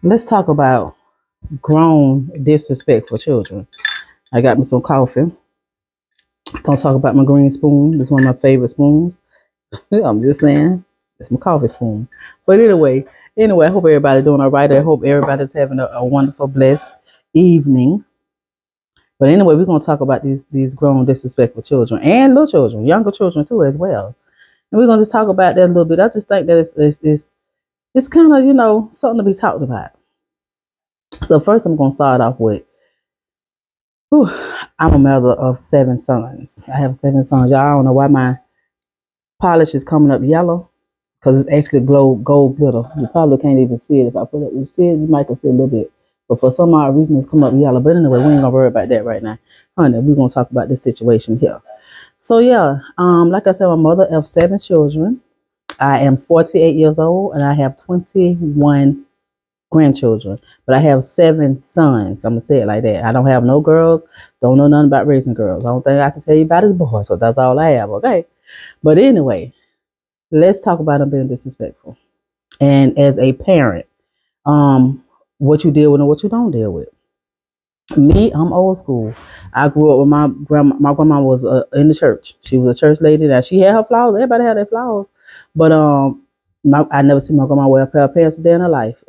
Let's talk about grown disrespectful children. I got me some coffee. Don't talk about my green spoon. This is one of my favorite spoons. I'm just saying, it's my coffee spoon. But anyway, I hope everybody's doing all right. I hope everybody's having a wonderful, blessed evening. But anyway, we're gonna talk about these grown disrespectful children and little children, younger children too as well. And we're gonna just talk about that a little bit. I just think that it's kind of something to be talked about. So first, I'm gonna start off with. Whew, I'm a mother of 7 sons. I have 7 sons. Y'all, I don't know why my polish is coming up yellow because it's actually gold glitter. You probably can't even see it. If I put it, you see it, you might can see a little bit. But for some odd reason, it's coming up yellow. But anyway, we ain't gonna worry about that right now, honey. We're gonna talk about this situation here. So yeah, like I said, I'm a mother of 7 children. I am 48 years old, and I have 21 grandchildren, but I have 7 sons. I'm gonna say it like that. I don't have no girls. Don't know nothing about raising girls. The only thing I can tell you about is boys. So that's all I have. Okay. But anyway, let's talk about them being disrespectful. And as a parent, what you deal with and what you don't deal with. Me, I'm old school. I grew up with my grandma. My grandma was in the church. She was a church lady. Now she had her flaws. Everybody had their flaws, but I never seen my grandma wear a pair of pants a day in her life.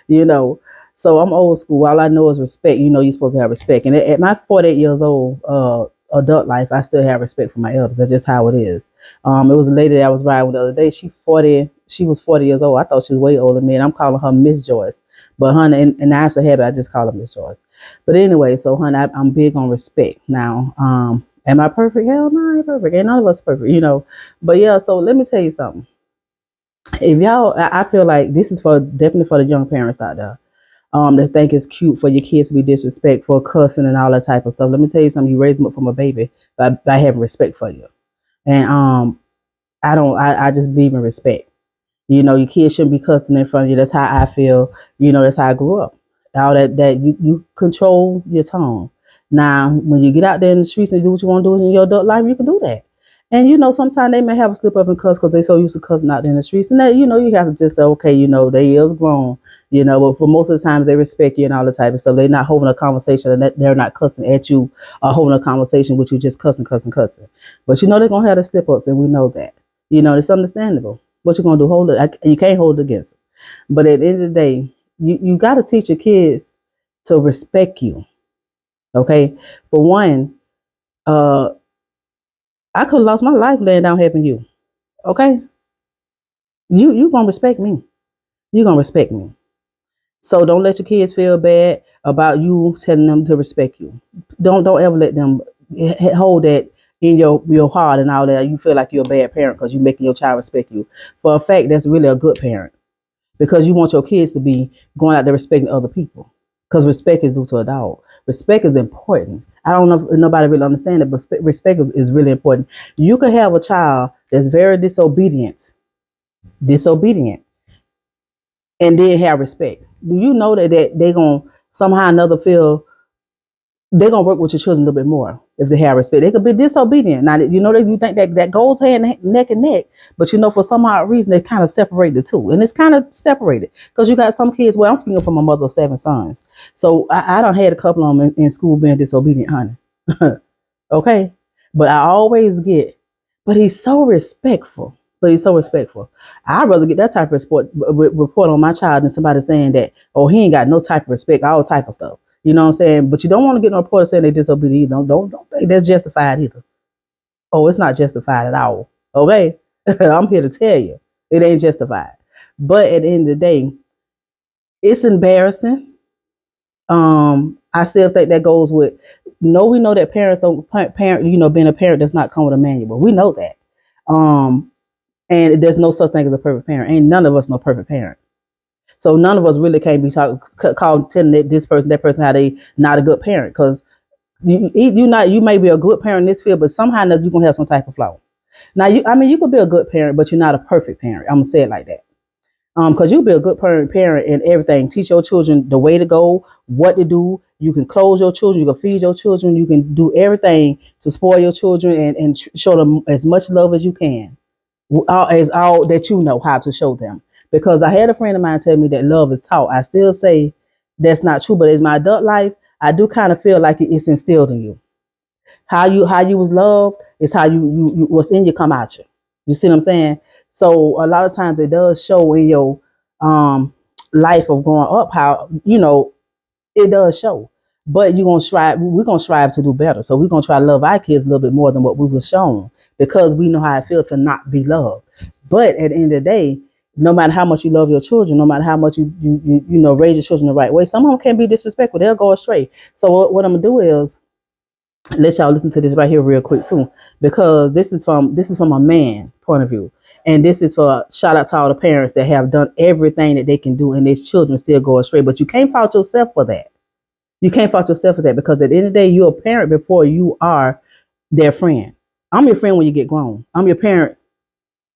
you know. So I'm old school. All I know is respect. You're supposed to have respect. And at my 48 years old, adult life, I still have respect for my elders. That's just how it is. It was a lady that I was riding with the other day. She was 40 years old. I thought she was way older than me, and I'm calling her Miss Joyce. But honey, and I a habit, I just call her Miss Joyce. But anyway, so honey, I'm big on respect. Now, am I perfect? Hell no, I ain't perfect. Ain't none of us perfect. But yeah, so let me tell you something. If y'all, I feel like this is for definitely for the young parents out there. That think it's cute for your kids to be disrespectful, cussing, and all that type of stuff. Let me tell you something. You raise them up from a baby by having respect for you, and I don't. I just believe in respect. Your kids shouldn't be cussing in front of you. That's how I feel. That's how I grew up. All that you control your tongue. Now, when you get out there in the streets and do what you want to do in your adult life, you can do that. And sometimes they may have a slip up and cuss because they so used to cussing out there in the streets. And that you have to just say, okay, they is grown. But for most of the times they respect you and all the type of stuff. They're not holding a conversation and they're not cussing at you or holding a conversation with you just cussing, cussing, cussing. But they're gonna have the slip ups, and we know that. It's understandable. What you gonna do? Hold it. You can't hold it against them. But at the end of the day, you got to teach your kids to respect you. Okay. For one, uh, I could have lost my life laying down helping you. Okay. You gonna respect me. You gonna respect me. So don't let your kids feel bad about you telling them to respect you. Don't ever let them hold that in your heart and all that. You feel like you're a bad parent because you're making your child respect you. For a fact, that's really a good parent because you want your kids to be going out there respecting other people. Because respect is due to a dog. Respect is important. I don't know if nobody really understands it, but respect is really important. You could have a child that's very disobedient, and then have respect. Do you know that they're gonna somehow or another feel they're gonna work with your children a little bit more if they have respect. They could be disobedient. Now that you think that goes neck and neck, but for some odd reason they kind of separate the two, and it's kind of separated because you got some kids. Well, I'm speaking from a mother of 7 sons, so I don't had a couple of them in school being disobedient, honey. Okay, but I always get, but he's so respectful. But he's so respectful. I'd rather get that type of report on my child than somebody saying that, oh, he ain't got no type of respect, all type of stuff. You know what I'm saying? But you don't want to get no report saying they disobedient either. Don't think that's justified either. Oh, it's not justified at all. Okay? I'm here to tell you. It ain't justified. But at the end of the day, it's embarrassing. I still think that goes with we know that parents don't being a parent does not come with a manual. We know that. And there's no such thing as a perfect parent. Ain't none of us no perfect parent. So none of us really can't be telling this person, that person how they not a good parent because you may be a good parent in this field, but somehow you're gonna have some type of flaw. Now you could be a good parent, but you're not a perfect parent. I'm gonna say it like that. Because you'll be a good parent in everything. Teach your children the way to go, what to do. You can clothe your children, you can feed your children, you can do everything to spoil your children and show them as much love as you can. All that you know how to show them. Because I had a friend of mine tell me that love is taught. I still say that's not true, but in my adult life, I do kind of feel like it's instilled in you. How you was loved is how you what's in you come out you. You see what I'm saying? So a lot of times it does show in your um life of growing up how it does show. But we're gonna strive to do better. So we're gonna try to love our kids a little bit more than what we were shown because we know how it feels to not be loved. But at the end of the day, no matter how much you love your children, no matter how much you raise your children the right way, some of them can be disrespectful. They'll go astray. So what I'm gonna do is let y'all listen to this right here real quick too, because this is from a man point of view, and this is for shout out to all the parents that have done everything that they can do, and their children still go astray. But you can't fault yourself for that. You can't fault yourself for that because at the end of the day, you're a parent before you are their friend. I'm your friend when you get grown. I'm your parent.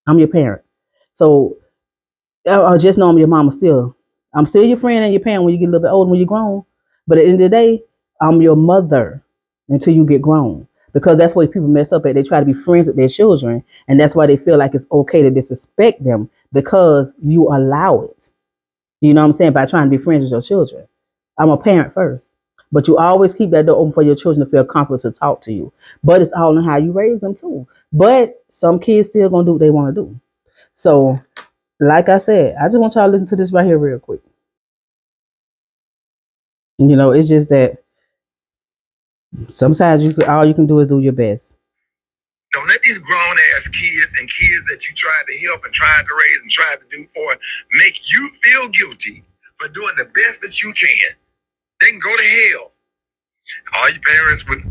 I'm your parent. So I just know I'm your mama still. I'm still your friend and your parent when you get a little bit older, when you're grown. But at the end of the day, I'm your mother until you get grown. Because that's where people mess up at. They try to be friends with their children, and that's why they feel like it's okay to disrespect them because you allow it. You know what I'm saying? By trying to be friends with your children. I'm a parent first. But you always keep that door open for your children to feel comfortable to talk to you. But it's all in how you raise them too. But some kids still gonna do what they want to do. So like I said, I just want y'all to listen to this right here real quick. It's just that sometimes all you can do is do your best. Don't let these grown ass kids and kids that you tried to help and tried to raise and tried to do for make you feel guilty for doing the best that you can. They can go to hell. All you parents with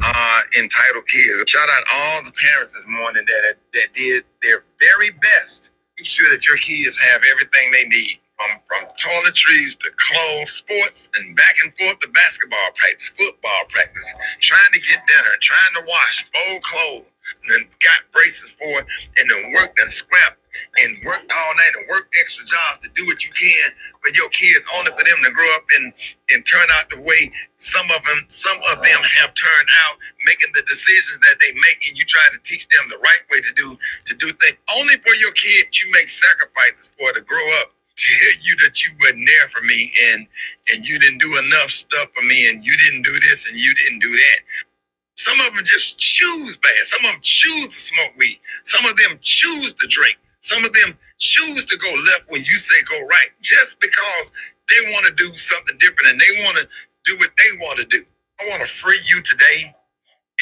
entitled kids, shout out all the parents this morning that did their very best. Make sure that your kids have everything they need. From toiletries to clothes, sports, and back and forth to basketball practice, football practice, trying to get dinner, trying to wash, fold clothes, and got braces for it, and then worked and scrapped and worked all night and worked extra jobs to do what you can for your kids, only for them to grow up and turn out the way some of them have turned out, making the decisions that they make, and you try to teach them the right way to do things. Only for your kids you make sacrifices for to grow up to tell you that you wasn't there for me and you didn't do enough stuff for me and you didn't do this and you didn't do that. Some of them just choose bad. Some of them choose to smoke weed. Some of them choose to drink. Some of them choose to go left when you say go right, just because they want to do something different and they want to do what they want to do. I want to free you today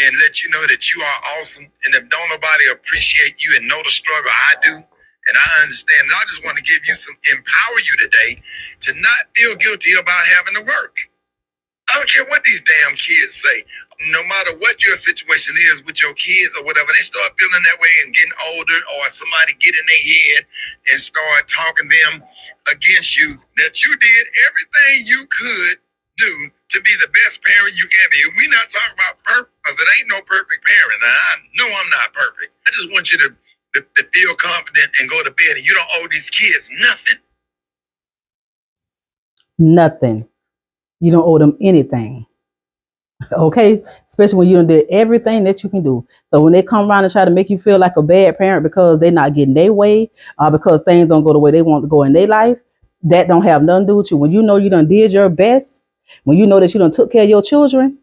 and let you know that you are awesome. And if don't nobody appreciate you and know the struggle I do, and I understand, and I just want to give you empower you today to not feel guilty about having to work. I don't care what these damn kids say. No matter what your situation is with your kids or whatever, they start feeling that way and getting older, or somebody get in their head and start talking them against you, that you did everything you could do to be the best parent you can be. We're not talking about perfect, because it ain't no perfect parent. Now, I know I'm not perfect. I just want you to feel confident and go to bed, and you don't owe these kids nothing. Nothing. You don't owe them anything. Okay? Especially when you done did everything that you can do. So when they come around and try to make you feel like a bad parent because they're not getting their way, because things don't go the way they want to go in their life, that don't have nothing to do with you. When you know you done did your best, when you know that you done took care of your children,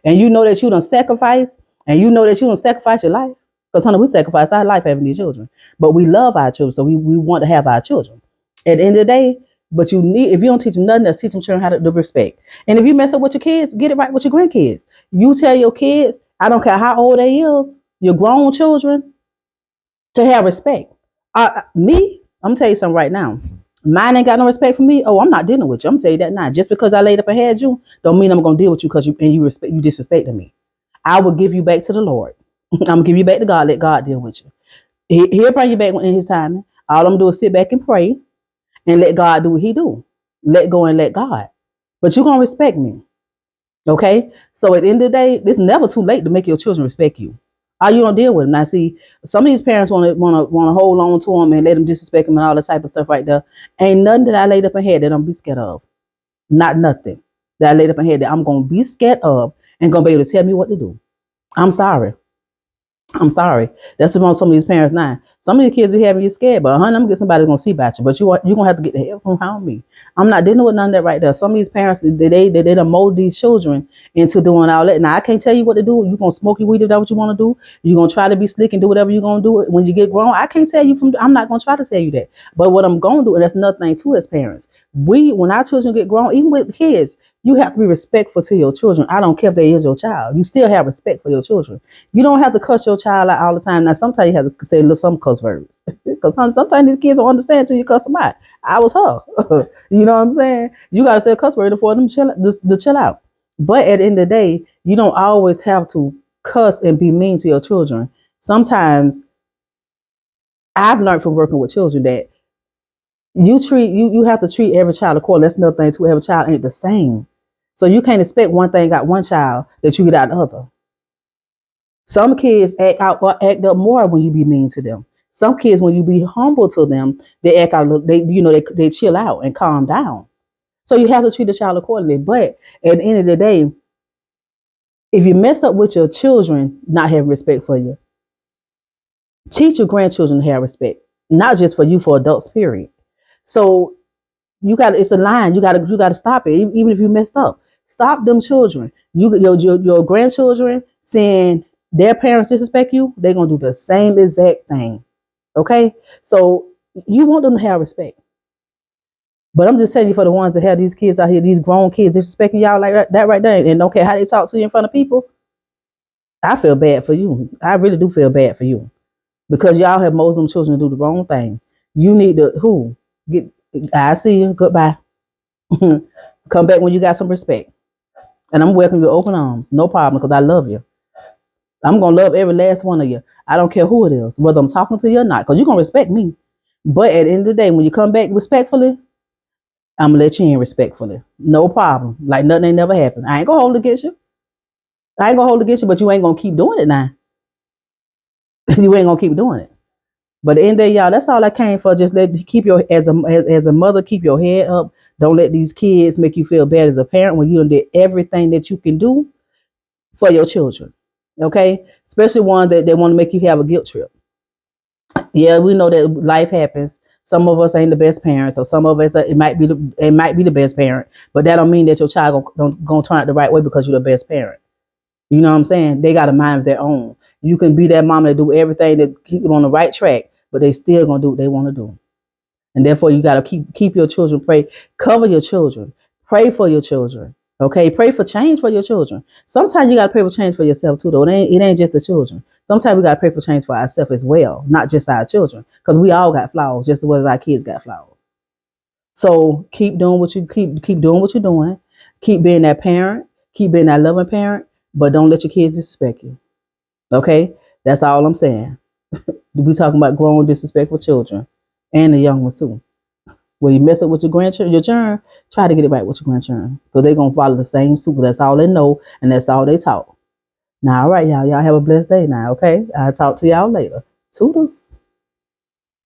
and you know that you done sacrificed, and you know that you done sacrificed your life. Because honey, we sacrifice our life having these children. But we love our children, so we want to have our children. At the end of the day, but if you don't teach them nothing else, teach them children how to respect. And if you mess up with your kids, get it right with your grandkids. You tell your kids, I don't care how old they is, your grown children, to have respect. I'm gonna tell you something right now. Mine ain't got no respect for me. Oh, I'm not dealing with you. I'm gonna tell you that now. Just because I laid up and had you, don't mean I'm gonna deal with you because you disrespecting me. I will give you back to the Lord. I'm gonna give you back to God. Let God deal with you. He'll bring you back in His timing. All I'm gonna do is sit back and pray and let God do what He do. Let go and let God. But you're gonna respect me. Okay? So at the end of the day, it's never too late to make your children respect you. All you gonna deal with them. Now see, some of these parents wanna hold on to them and let them disrespect them and all that type of stuff right there. Ain't nothing that I laid up ahead that I'm be scared of. Not nothing that I laid up ahead that I'm gonna be scared of and gonna be able to tell me what to do. I'm sorry. I'm sorry. That's wrong some of these parents now. Some of these kids be having you scared, but honey, I'm gonna get somebody gonna see about you. But you gonna have to get the hell from around me. I'm not dealing with none of that right there. Some of these parents they done mold these children into doing all that. Now I can't tell you what to do. You gonna smoke your weed if that's what you want to do. You gonna try to be slick and do whatever you gonna do when you get grown. I can't tell you from. I'm not gonna try to tell you that. But what I'm gonna do, and that's nothing to as parents. When our children get grown, even with kids, you have to be respectful to your children. I don't care if they is your child. You still have respect for your children. You don't have to cuss your child out all the time. Now, sometimes you have to say some cuss words because sometimes these kids don't understand until you cuss them out. I was her. You know what I'm saying? You got to say a cuss word for them to chill out. But at the end of the day, you don't always have to cuss and be mean to your children. Sometimes I've learned from working with children that you have to treat every child accordingly. That's another thing too. Every child ain't the same. So you can't expect one thing out one child that you get out the other. Some kids act out or act up more when you be mean to them. Some kids, when you be humble to them, they act out. They chill out and calm down. So you have to treat the child accordingly. But at the end of the day, if you mess up with your children not having respect for you, teach your grandchildren to have respect, not just for you, for adults. Period. So it's a line. You gotta stop it. Even if you messed up, stop them children. Your grandchildren saying their parents disrespect you, they're gonna do the same exact thing. Okay, so you want them to have respect. But I'm just telling you, for the ones that have these kids out here, these grown kids disrespecting y'all like that right there, and don't care how they talk to you in front of people, I feel bad for you. I really do feel bad for you because y'all have most of them children do the wrong thing. You need to who get. I see you. Goodbye. Come back when you got some respect. And I'm welcoming you with open arms. No problem, because I love you. I'm going to love every last one of you. I don't care who it is, whether I'm talking to you or not, because you're going to respect me. But at the end of the day, when you come back respectfully, I'm going to let you in respectfully. No problem. Like nothing ain't never happened. I ain't going to hold it against you. I ain't going to hold it against you, but you ain't going to keep doing it now. You ain't going to keep doing it. But at the end of the day, y'all, that's all I came for. Just keep your as a mother, keep your head up. Don't let these kids make you feel bad as a parent when you done did everything that you can do for your children. Okay, especially ones that they want to make you have a guilt trip. Yeah, we know that life happens. Some of us ain't the best parents, or some of us it might be the best parent, but that don't mean that your child gonna turn out the right way because you're the best parent. You know what I'm saying? They got a mind of their own. You can be that mom that do everything to keep them on the right track, but they still gonna do what they want to do. And therefore, you got to keep your children, pray, cover your children, pray for your children. Okay, pray for change for your children. Sometimes you got to pray for change for yourself too, though. It ain't just the children. Sometimes we got to pray for change for ourselves as well, not just our children, because we all got flaws, just as well as our kids got flaws. So keep doing what you keep doing what you're doing. Keep being that parent. Keep being that loving parent, but don't let your kids disrespect you. Okay, that's all I'm saying. We talking about grown disrespectful children and the young ones too. When you mess up with your children, try to get it right with your grandchildren, because they're gonna follow the same suit. That's all they know, and that's all they taught. Now, all right, y'all. Y'all have a blessed day now. Okay, I'll talk to y'all later. Toodles.